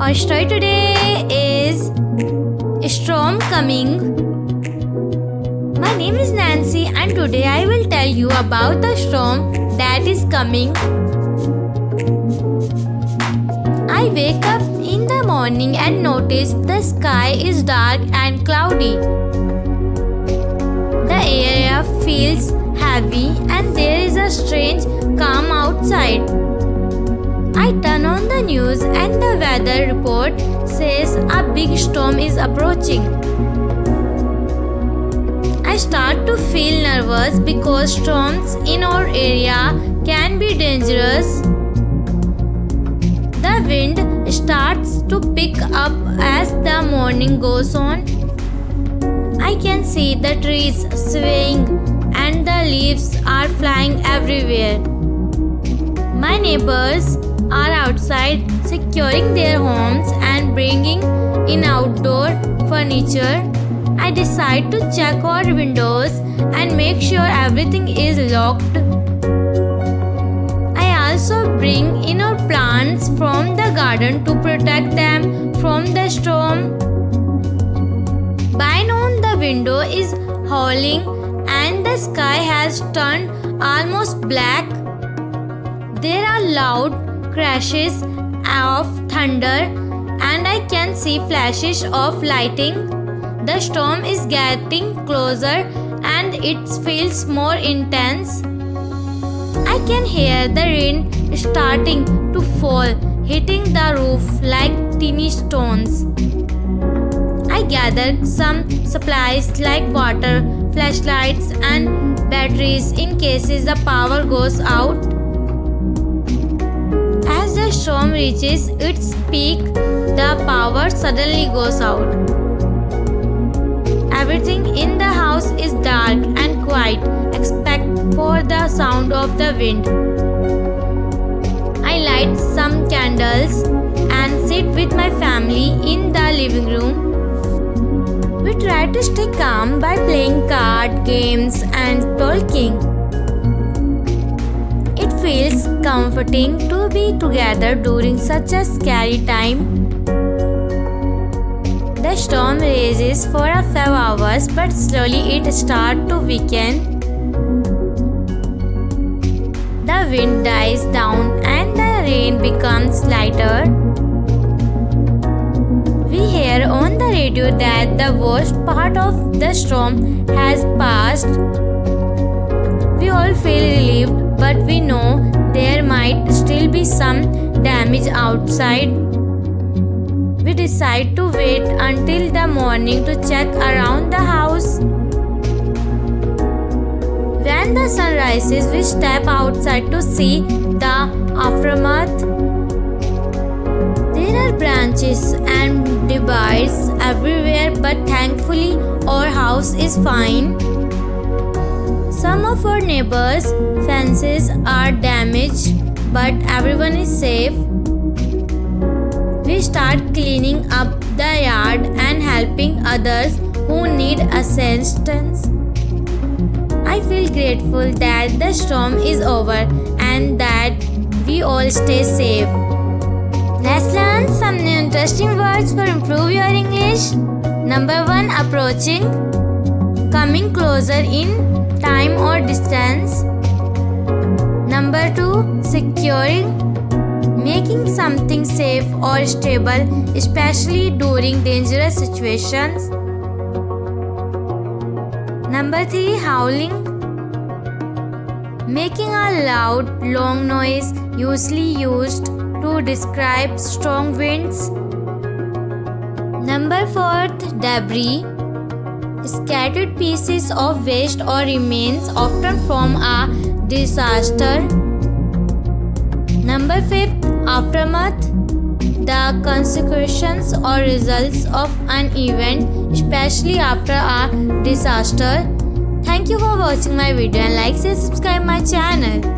Our story today is Storm Coming. My name is Nancy and today I will tell you about the storm that is coming. I wake up in the morning and notice the sky is dark and cloudy. The air feels heavy and there is a strange calm outside. I turn on the news and the weather report says a big storm is approaching. I start to feel nervous because storms in our area can be dangerous. The wind starts to pick up as the morning goes on. I can see the trees swaying and the leaves are flying everywhere. My neighbors are outside securing their homes and bringing in outdoor furniture. I decide to check our windows and make sure everything is locked. I also bring in our plants from the garden to protect them from the storm. By noon, the window is howling and the sky has turned almost black. There are loud crashes of thunder and I can see flashes of lightning. The storm is getting closer and it feels more intense. I can hear the rain starting to fall, hitting the roof like teeny stones. I gather some supplies like water, flashlights and batteries in case the power goes out. As the storm reaches its peak, the power suddenly goes out. Everything in the house is dark and quiet except for the sound of the wind. I light some candles and sit with my family in the living room. We try to stay calm by playing card games and talking. It feels comforting to be together during such a scary time. The storm rages for a few hours but slowly it starts to weaken. The wind dies down and the rain becomes lighter. We hear on the radio that the worst part of the storm has passed. We all feel relieved, but we know there might still be some damage outside. We decide to wait until the morning to check around the house. When the sun rises, we step outside to see the aftermath. There are branches and debris everywhere, but thankfully our house is fine. Some of our neighbors' fences are damaged, but everyone is safe. We start cleaning up the yard and helping others who need assistance. I feel grateful that the storm is over and that we all stay safe. Let's learn some new interesting words for improve your English. Number 1, approaching, coming closer in time or distance. Number 2, securing, making something safe or stable, especially during dangerous situations. Number 3, howling, making a loud, long noise usually used to describe strong winds. Number 4, debris, scattered pieces of waste or remains often from a disaster. Number 5, aftermath, the consequences or results of an event, especially after a disaster. Thank you for watching my video and like, share, subscribe my channel.